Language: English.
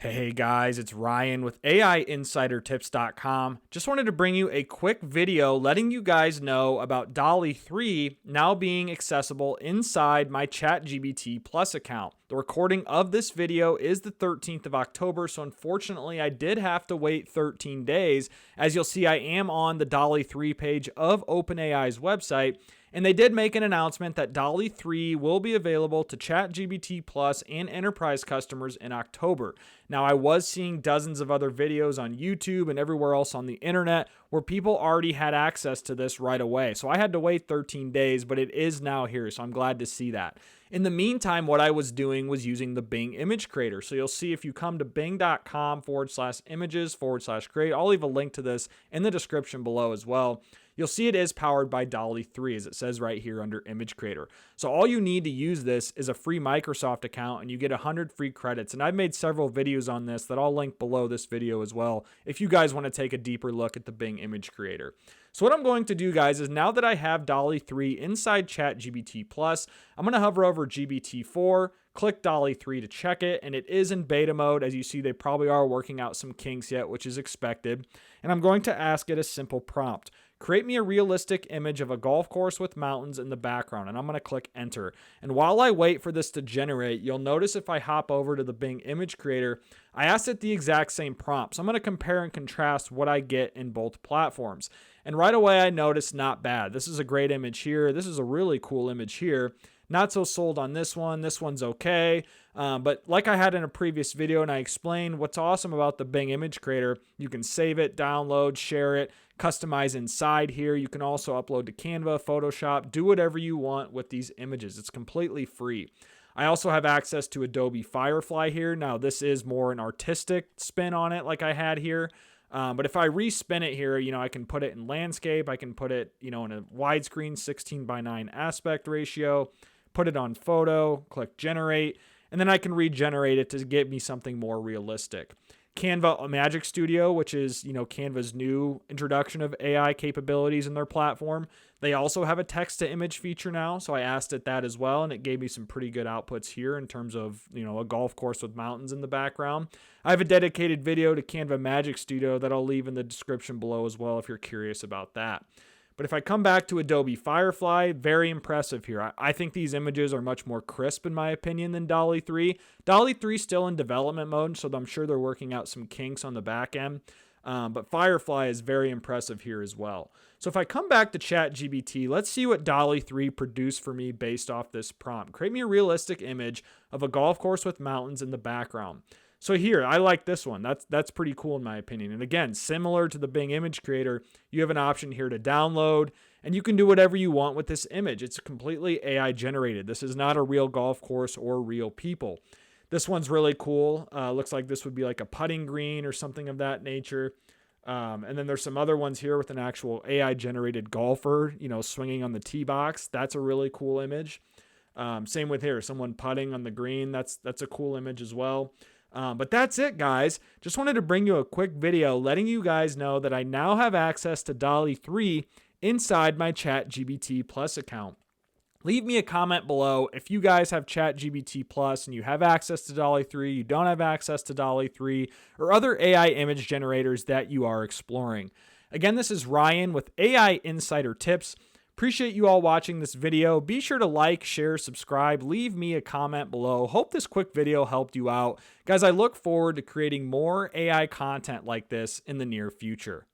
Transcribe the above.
Hey guys, it's Ryan with AIinsidertips.com. Just wanted to bring you a quick video letting you guys know about DALL-E 3 now being accessible inside my ChatGPT Plus account. The recording of this video is the 13th of October, so unfortunately I did have to wait 13 days. As you'll see, I am on the DALL-E 3 page of OpenAI's website. And they did make an announcement that DALL-E 3 will be available to ChatGPT Plus and enterprise customers in October. Now, I was seeing dozens of other videos on YouTube and everywhere else on the internet where people already had access to this right away. So I had to wait 13 days, but it is now here, so I'm glad to see that. In the meantime, what I was doing was using the Bing image creator. So you'll see if you come to bing.com/images/create, I'll leave a link to this in the description below as well. You'll see it is powered by DALL-E 3, as it says right here under Image Creator. So all you need to use this is a free Microsoft account, and you get 100 free credits. And I've made several videos on this that I'll link below this video as well, if you guys want to take a deeper look at the Bing Image Creator. So what I'm going to do, guys, is now that I have DALL-E 3 inside ChatGPT Plus, I'm going to hover over GPT-4, click DALL-E 3 to check it, and it is in beta mode. As you see, they probably are working out some kinks yet, which is expected. And I'm going to ask it a simple prompt. Create me a realistic image of a golf course with mountains in the background, and I'm going to click enter. And while I wait for this to generate, you'll notice if I hop over to the Bing Image Creator, I asked it the exact same prompt. So I'm going to compare and contrast what I get in both platforms. And right away I noticed not bad. This is a great image here. This is a really cool image here. Not so sold on this one. This one's okay. But like I had in a previous video and I explained what's awesome about the Bing Image Creator, you can save it, download, share it, customize inside here. You can also upload to Canva, Photoshop, do whatever you want with these images. It's completely free. I also have access to Adobe Firefly here. Now this is more an artistic spin on it like I had here. But if I respin it here, I can put it in landscape. I can put it, in a widescreen 16:9 aspect ratio, put it on photo, click generate, and then I can regenerate it to give me something more realistic. Canva Magic Studio, which is, Canva's new introduction of AI capabilities in their platform. They also have a text to image feature now. So I asked it that as well, and it gave me some pretty good outputs here in terms of, a golf course with mountains in the background. I have a dedicated video to Canva Magic Studio that I'll leave in the description below as well if you're curious about that. But if I come back to Adobe Firefly, very impressive here. I think these images are much more crisp in my opinion than DALL-E 3. DALL-E 3 is still in development mode, so I'm sure they're working out some kinks on the back end. But Firefly is very impressive here as well. So if I come back to ChatGPT, let's see what DALL-E 3 produced for me based off this prompt. Create me a realistic image of a golf course with mountains in the background. So here, I like this one. That's pretty cool in my opinion. And again, similar to the Bing Image Creator, you have an option here to download, and you can do whatever you want with this image. It's completely AI generated. This is not a real golf course or real people. This one's really cool. Looks like this would be like a putting green or something of that nature. And then there's some other ones here with an actual AI generated golfer, swinging on the tee box. That's a really cool image. Same with here, someone putting on the green. That's a cool image as well. But that's it, guys. Just wanted to bring you a quick video letting you guys know that I now have access to DALL-E 3 inside my ChatGPT Plus account. Leave me a comment below if you guys have ChatGPT Plus and you have access to DALL-E 3, you don't have access to DALL-E 3, or other AI image generators that you are exploring. Again, this is Ryan with AI Insider Tips. Appreciate you all watching this video. Be sure to like, share, subscribe, leave me a comment below. Hope this quick video helped you out. Guys, I look forward to creating more AI content like this in the near future.